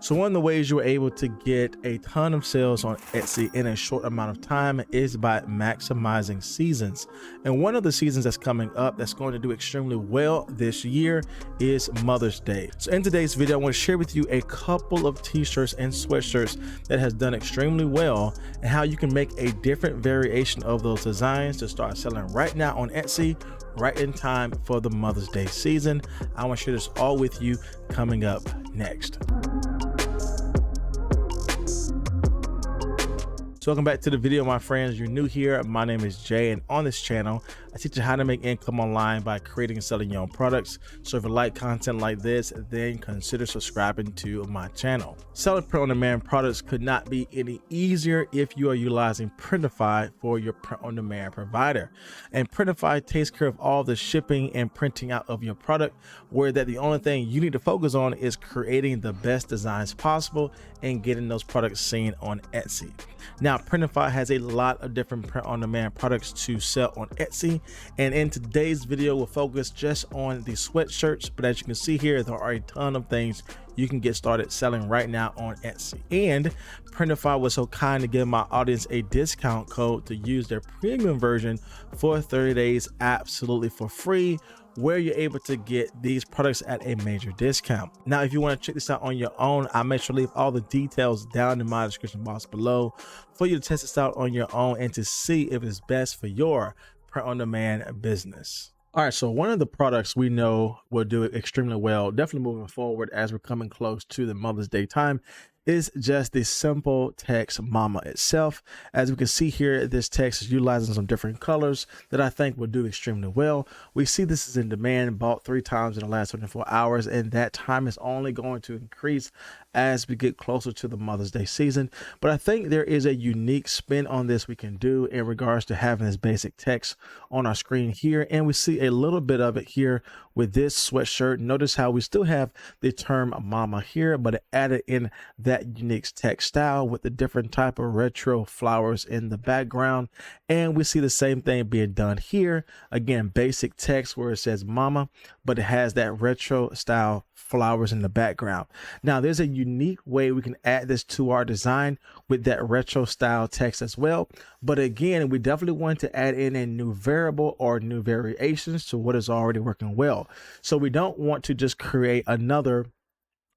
So one of the ways you're able to get a ton of sales on Etsy in a short amount of time is by maximizing seasons. And one of the seasons that's coming up that's going to do extremely well this year is Mother's Day. So in today's video, I want to share with you a couple of t-shirts and sweatshirts that has done extremely well and how you can make a different variation of those designs to start selling right now on Etsy, right in time for the Mother's Day season. I want to share this all with you coming up next. So welcome back to the video, my friends. You're new here. My name is Jay, and on this channel, I teach you how to make income online by creating and selling your own products. So if you like content like this, then consider subscribing to my channel. Selling print-on-demand products could not be any easier if you are utilizing Printify for your print-on-demand provider. And Printify takes care of all the shipping and printing out of your product, where that the only thing you need to focus on is creating the best designs possible and getting those products seen on Etsy. Now, Printify has a lot of different print-on-demand products to sell on Etsy, and in today's video, we'll focus just on the sweatshirts. But as you can see here, there are a ton of things you can get started selling right now on Etsy. And Printify was so kind to give my audience a discount code to use their premium version for 30 days absolutely for free, where you're able to get these products at a major discount. Now, if you want to check this out on your own, I'll make sure to leave all the details down in my description box below for you to test this out on your own and to see if it's best for your print-on-demand business. All right, so one of the products we know will do extremely well, definitely moving forward as we're coming close to the Mother's Day time, is just the simple text mama itself. As we can see here, this text is utilizing some different colors that I think will do extremely well. We see this is in demand, bought 3 times in the last 24 hours, and that time is only going to increase as we get closer to the Mother's Day season. But I think there is a unique spin on this we can do in regards to having this basic text on our screen here, and we see a little bit of it here with this sweatshirt. Notice how we still have the term mama here, but it added in that unique text style with the different type of retro flowers in the background. And we see the same thing being done here. Again, basic text where it says mama, but it has that retro style flowers in the background. Now, there's a unique way we can add this to our design with that retro style text as well. But again, we definitely want to add in a new variable or new variations to what is already working well. So we don't want to just create another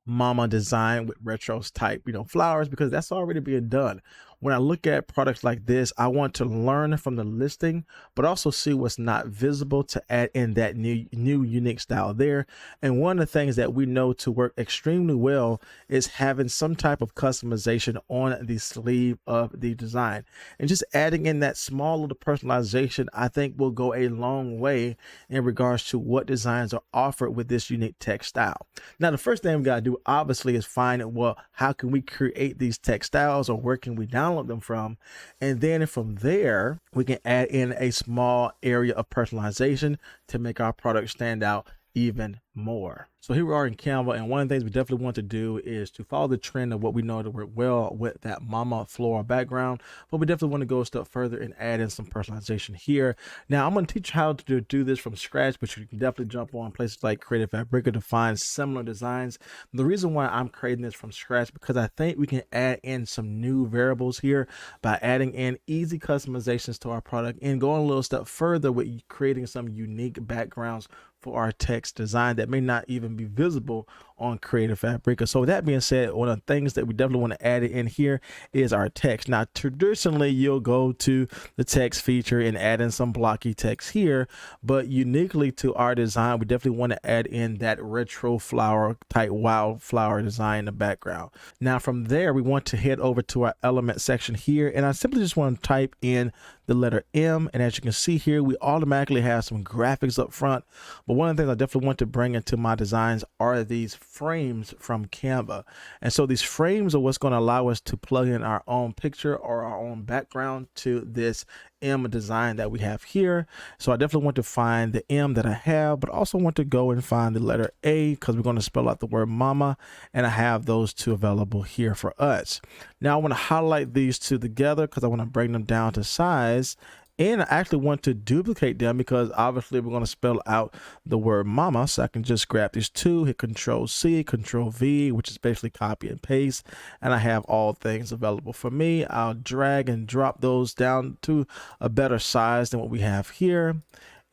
mama design with retro type, flowers, because that's already being done. When I look at products like this, I want to learn from the listing, but also see what's not visible to add in that new unique style there. And one of the things that we know to work extremely well is having some type of customization on the sleeve of the design. And just adding in that small little personalization, I think will go a long way in regards to what designs are offered with this unique text style. Now, the first thing we got to do obviously is find, well, how can we create these text styles, or where can we download them from? And then from there, we can add in a small area of personalization to make our product stand out even more. So here we are in Canva, and one of the things we definitely want to do is to follow the trend of what we know to work well with that mama floral background, but we definitely want to go a step further and add in some personalization here. Now, I'm going to teach you how to do this from scratch, but you can definitely jump on places like Creative Fabrica to find similar designs. The reason why I'm creating this from scratch, because I think we can add in some new variables here by adding in easy customizations to our product and going a little step further with creating some unique backgrounds for our text design that may not even be visible on Creative Fabrica. So with that being said, one of the things that we definitely want to add in here is our text. Now, traditionally, you'll go to the text feature and add in some blocky text here, but uniquely to our design, we definitely want to add in that retro flower type wildflower design in the background. Now, from there, we want to head over to our element section here, and I simply just want to type in the letter M, and as you can see here, we automatically have some graphics up front. But one of the things I definitely want to bring into my designs are these frames from Canva. And so these frames are what's going to allow us to plug in our own picture or our own background to this M design that we have here. So I definitely want to find the M that I have, but also want to go and find the letter A, because we're going to spell out the word mama, and I have those two available here for us. Now I want to highlight these two together because I want to bring them down to size, And I actually want to duplicate them because obviously we're going to spell out the word mama. So I can just grab these two, hit Control C, Control V, which is basically copy and paste. And I have all things available for me. I'll drag and drop those down to a better size than what we have here.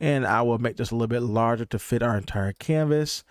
And I will make this a little bit larger to fit our entire canvas.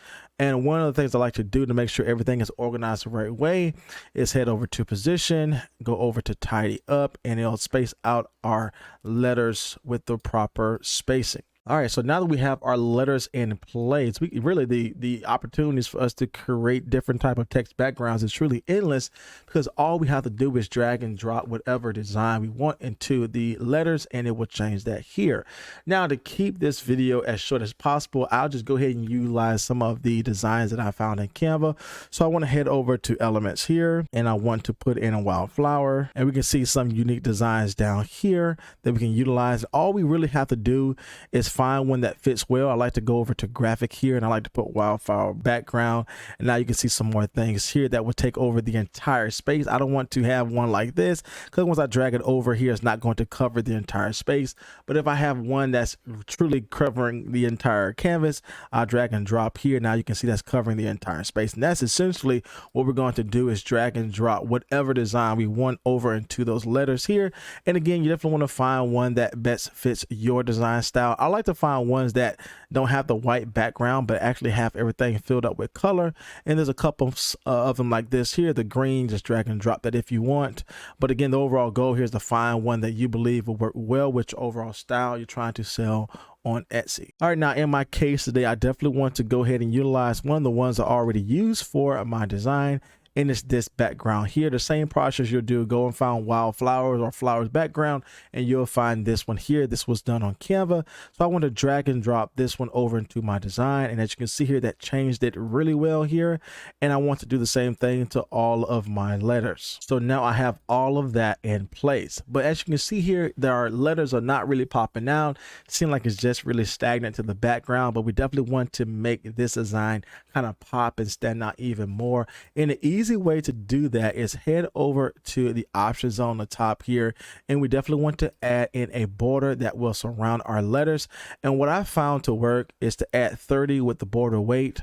And one of the things I like to do to make sure everything is organized the right way is head over to position, go over to tidy up, and it'll space out our letters with the proper spacing. All right, so now that we have our letters in place, we really the opportunities for us to create different type of text backgrounds is truly endless, because all we have to do is drag and drop whatever design we want into the letters, and it will change that here. Now, to keep this video as short as possible, I'll just go ahead and utilize some of the designs that I found in Canva. So I want to head over to elements here, and I want to put in a wildflower, and we can see some unique designs down here that we can utilize. All we really have to do is find one that fits well. I like to go over to graphic here, and I like to put wildflower background, and now you can see some more things here that will take over the entire space. I don't want to have one like this, because once I drag it over here, it's not going to cover the entire space. But if I have one that's truly covering the entire canvas, I'll drag and drop here. Now you can see that's covering the entire space, and that's essentially what we're going to do, is drag and drop whatever design we want over into those letters here. And again, you definitely want to find one that best fits your design style. I like to find ones that don't have the white background but actually have everything filled up with color, and there's a couple of them like this here. The green, just drag and drop that if you want. But again, the overall goal here is to find one that you believe will work well with your overall style you're trying to sell on Etsy. All right, now in my case today, I definitely want to go ahead and utilize one of the ones I already used for my design, and it's this background here. The same process you'll do, go and find wildflowers or flowers background, and you'll find this one here. This was done on Canva. So I want to drag and drop this one over into my design, and as you can see here, that changed it really well here. And I want to do the same thing to all of my letters. So now I have all of that in place. But as you can see here, our letters are not really popping out. It seems like it's just really stagnant to the background, but we definitely want to make this design kind of pop and stand out even more. And the easy way to do that is head over to the options on the top here, and we definitely want to add in a border that will surround our letters. And what I found to work is to add 30 with the border weight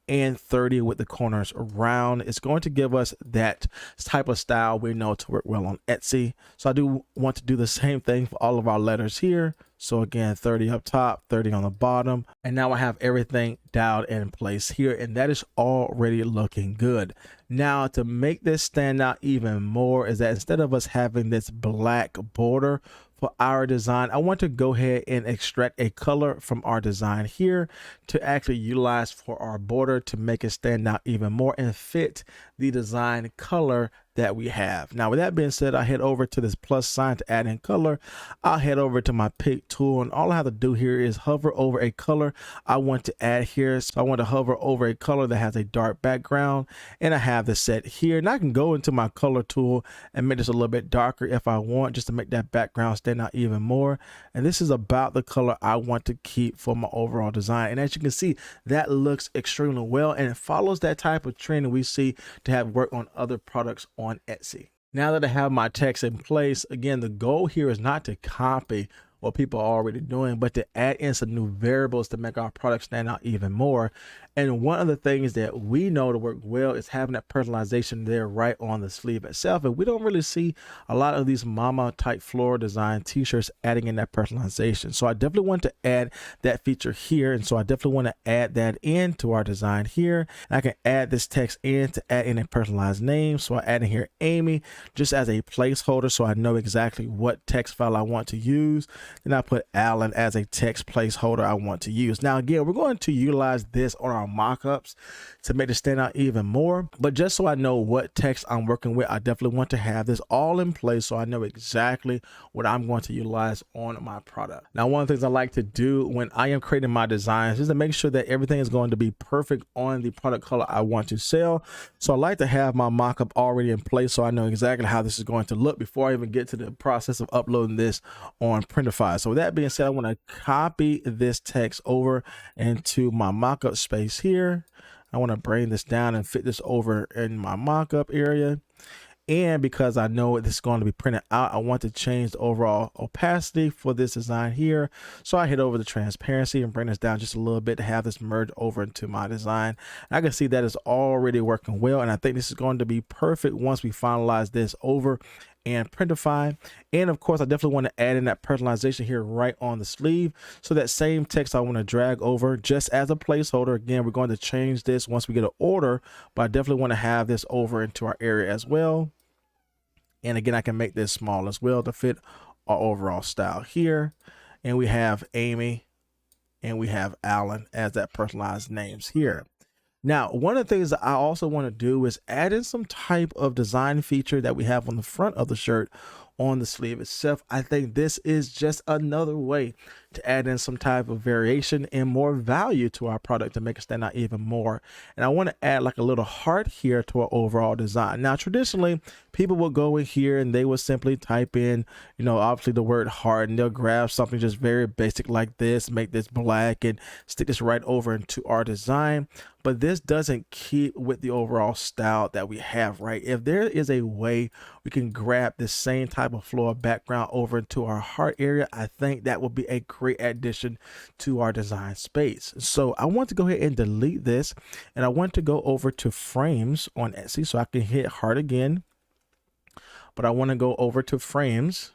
and 30 with the corners around. It's going to give us that type of style we know to work well on Etsy. So I do want to do the same thing for all of our letters here. So again, 30 up top, 30 on the bottom. And now I have everything dialed in place here, and that is already looking good. Now, to make this stand out even more is that instead of us having this black border for our design, I want to go ahead and extract a color from our design here to actually utilize for our border to make it stand out even more and fit the design color that we have. Now, with that being said, I head over to this plus sign to add in color. I'll head over to my pick tool, and all I have to do here is hover over a color I want to add here. So I want to hover over a color that has a dark background, and I have this set here. And I can go into my color tool and make this a little bit darker if I want, just to make that background stand out even more. And this is about the color I want to keep for my overall design. And as you can see, that looks extremely well, and it follows that type of trend we see to have work on other products on Etsy. Now that I have my text in place, again, the goal here is not to copy what people are already doing, but to add in some new variables to make our product stand out even more. And one of the things that we know to work well is having that personalization there right on the sleeve itself. And we don't really see a lot of these mama type floral design t-shirts adding in that personalization. So I definitely want to add that feature here. And so I definitely want to add that into our design here. And I can add this text in to add in a personalized name. So I add in here Amy just as a placeholder, so I know exactly what text file I want to use. Then I put Alan as a text placeholder I want to use. Now, again, we're going to utilize this on our mockups to make it stand out even more. But just so I know what text I'm working with, I definitely want to have this all in place so I know exactly what I'm going to utilize on my product. Now, one of the things I like to do when I am creating my designs is to make sure that everything is going to be perfect on the product color I want to sell. So I like to have my mockup already in place so I know exactly how this is going to look before I even get to the process of uploading this on Printify. So with that being said, I want to copy this text over into my mockup space here. I want to bring this down and fit this over in my mockup area. And because I know this is going to be printed out, I want to change the overall opacity for this design here. So I hit over the transparency and bring this down just a little bit to have this merge over into my design. And I can see that is already working well. And I think this is going to be perfect once we finalize this over and Printify. And of course, I definitely want to add in that personalization here right on the sleeve. So that same text I want to drag over just as a placeholder. Again, we're going to change this once we get an order, but I definitely want to have this over into our area as well. And again, I can make this small as well to fit our overall style here. And we have Amy and we have Alan as that personalized names here. Now, one of the things that I also want to do is add in some type of design feature that we have on the front of the shirt on the sleeve itself. I think this is just another way to add in some type of variation and more value to our product to make it stand out even more. And I want to add like a little heart here to our overall design. Now, traditionally, people will go in here and they will simply type in, obviously the word heart, and they'll grab something just very basic like this, make this black and stick this right over into our design. But this doesn't keep with the overall style that we have, right? If there is a way we can grab this same type of floral background over into our heart area, I think that would be a great addition to our design space. So I want to go ahead and delete this, and I want to go over to frames on Etsy so I can hit heart again. But I want to go over to frames.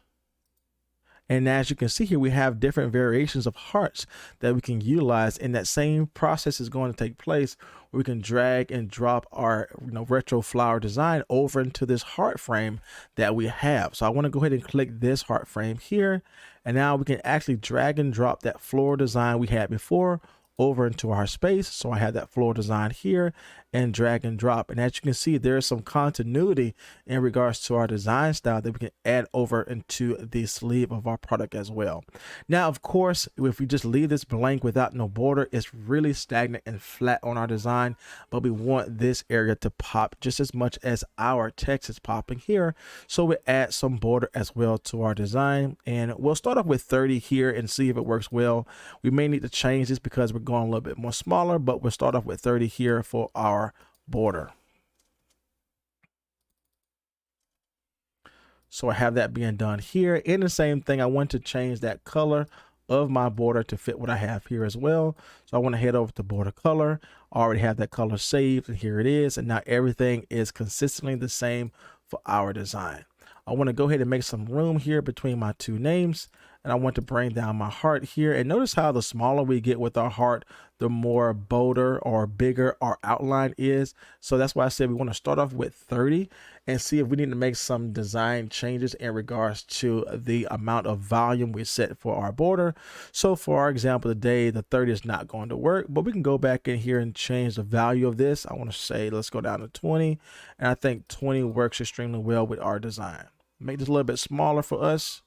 And as you can see here, we have different variations of hearts that we can utilize, and that same process is going to take place where we can drag and drop our retro flower design over into this heart frame that we have. So I want to go ahead and click this heart frame here, and now we can actually drag and drop that floral design we had before over into our space. So I have that floral design here and drag and drop. And as you can see, there's some continuity in regards to our design style that we can add over into the sleeve of our product as well. Now, of course, if we just leave this blank without no border, it's really stagnant and flat on our design, but we want this area to pop just as much as our text is popping here. So we add some border as well to our design, and we'll start off with 30 here and see if it works well. We may need to change this because we're going a little bit more smaller, but we'll start off with 30 here for our border. So I have that being done here. In the same thing, I want to change that color of my border to fit what I have here as well. So I want to head over to border color. I already have that color saved, and here it is. And now everything is consistently the same for our design. I want to go ahead and make some room here between my two names, and I want to bring down my heart here. And notice how the smaller we get with our heart, the more bolder or bigger our outline is. So that's why I said we want to start off with 30 and see if we need to make some design changes in regards to the amount of volume we set for our border. So for our example today, the 30 is not going to work, but we can go back in here and change the value of this. I want to say, let's go down to 20. And I think 20 works extremely well with our design. Make this a little bit smaller for us.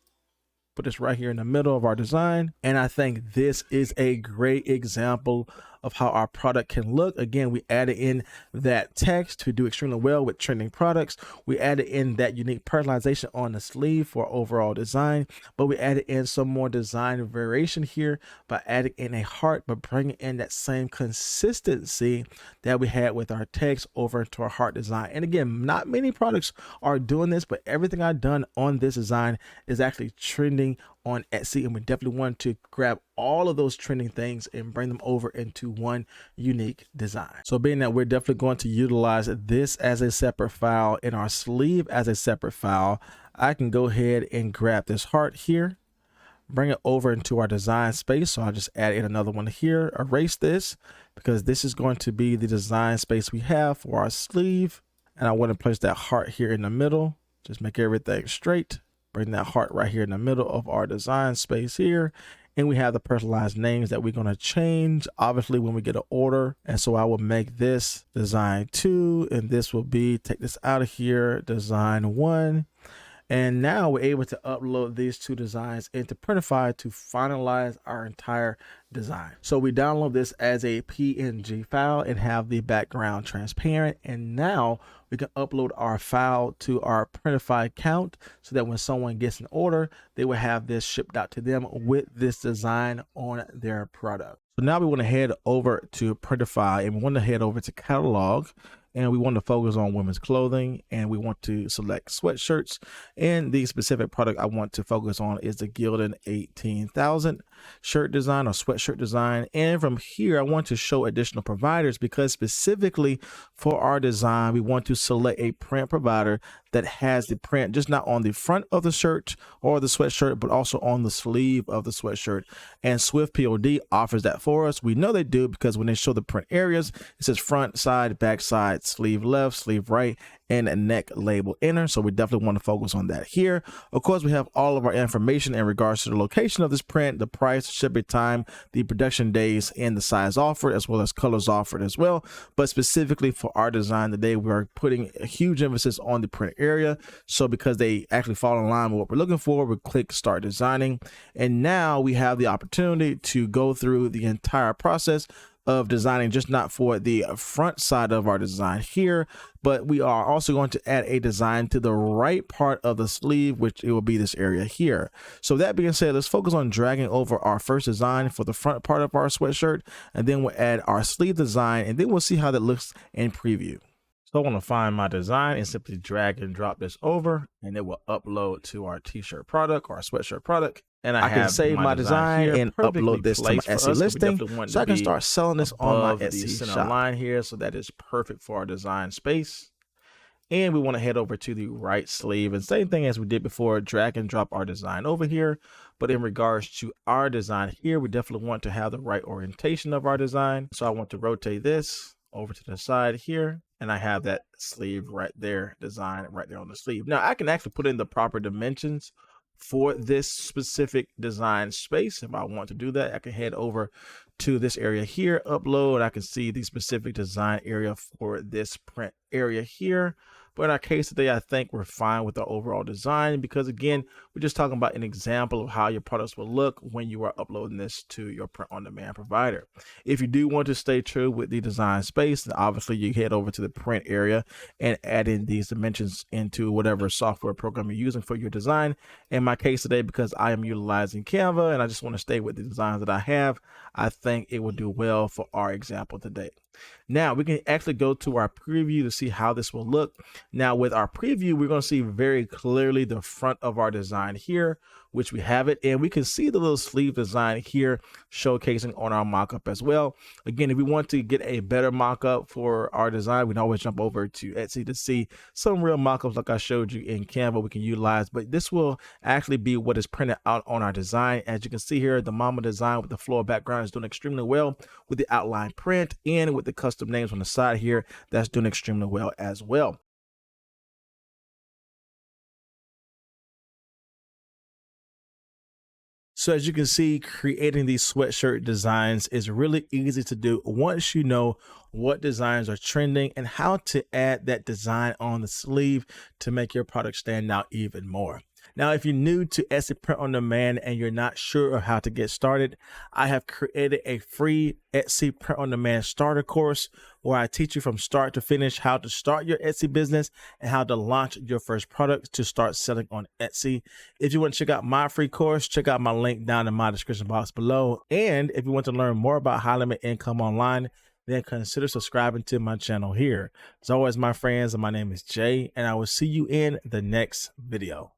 Put this right here in the middle of our design. And I think this is a great example of how our product can look. Again, we added in that text to do extremely well with trending products. We added in that unique personalization on the sleeve for overall design, but we added in some more design variation here by adding in a heart, but bringing in that same consistency that we had with our text over into our heart design. And again, not many products are doing this, but everything I've done on this design is actually trending on Etsy, and we definitely want to grab all of those trending things and bring them over into one unique design. So being that we're definitely going to utilize this as a separate file and our sleeve as a separate file, I can go ahead and grab this heart here, bring it over into our design space. So I'll just add in another one here, erase this because this is going to be the design space we have for our sleeve. And I want to place that heart here in the middle, just make everything straight. Bring that heart right here in the middle of our design space here. And we have the personalized names that we're going to change, obviously, when we get an order. And so I will make this design 2, and this will be, take this out of here, design 1. And now we're able to upload these two designs into Printify to finalize our entire design. So we download this as a PNG file and have the background transparent. And now we can upload our file to our Printify account so that when someone gets an order, they will have this shipped out to them with this design on their product. So now we want to head over to Printify and we want to head over to catalog. and we want to focus on women's clothing, and we want to select sweatshirts. And the specific product I want to focus on is the Gildan 18,000 shirt design or sweatshirt design. And from here, I want to show additional providers, because specifically for our design, we want to select a print provider that has the print just not on the front of the shirt or the sweatshirt, but also on the sleeve of the sweatshirt. And Swift POD offers that for us. We know they do because when they show the print areas, it says front, side, back side, sleeve left, sleeve right, and a neck label inner. So we definitely want to focus on that here. Of course, we have all of our information in regards to the location of this print, the price, shipping time, the production days, and the size offered, as well as colors offered as well. But specifically for our design today, we are putting a huge emphasis on the print area. So because they actually fall in line with what we're looking for, we click start designing. And now we have the opportunity to go through the entire process of designing, just not for the front side of our design here, but we are also going to add a design to the right part of the sleeve, which it will be this area here. So that being said, let's focus on dragging over our first design for the front part of our sweatshirt, and then we'll add our sleeve design, and then we'll see how that looks in preview. So I want to find my design and simply drag and drop this over, and it will upload to our t-shirt product or our sweatshirt product. And I can save my design and upload this to my Etsy listing, so I can start selling this on my Etsy shop line here. So that is perfect for our design space. And we want to head over to the right sleeve, and same thing as we did before, drag and drop our design over here. But in regards to our design here, we definitely want to have the right orientation of our design. So I want to rotate this over to the side here, and I have that sleeve right there, design right there on the sleeve. Now I can actually put in the proper dimensions for this specific design space. If I want to do that, I can head over to this area here, upload. I can see the specific design area for this print area here. But in our case today, I think we're fine with the overall design, because again, we're just talking about an example of how your products will look when you are uploading this to your print on demand provider. If you do want to stay true with the design space, then obviously you head over to the print area and add in these dimensions into whatever software program you're using for your design. In my case today, because I am utilizing Canva and I just want to stay with the designs that I have, I think it will do well for our example today. Now we can actually go to our preview to see how this will look. Now with our preview, we're going to see very clearly the front of our design here, which we have it, and we can see the little sleeve design here showcasing on our mockup as well. Again, if we want to get a better mockup for our design, we can always jump over to Etsy to see some real mockups like I showed you in Canva we can utilize, but this will actually be what is printed out on our design. As you can see here, the mama design with the floral background is doing extremely well with the outline print, and with the custom names on the side here, that's doing extremely well as well. So as you can see, creating these sweatshirt designs is really easy to do once you know what designs are trending and how to add that design on the sleeve to make your product stand out even more. Now, if you're new to Etsy Print on Demand and you're not sure of how to get started, I have created a free Etsy Print on Demand starter course where I teach you from start to finish how to start your Etsy business and how to launch your first product to start selling on Etsy. If you want to check out my free course, check out my link down in my description box below. And if you want to learn more about how to make income online, then consider subscribing to my channel here. As always, my friends, my name is Jay, and I will see you in the next video.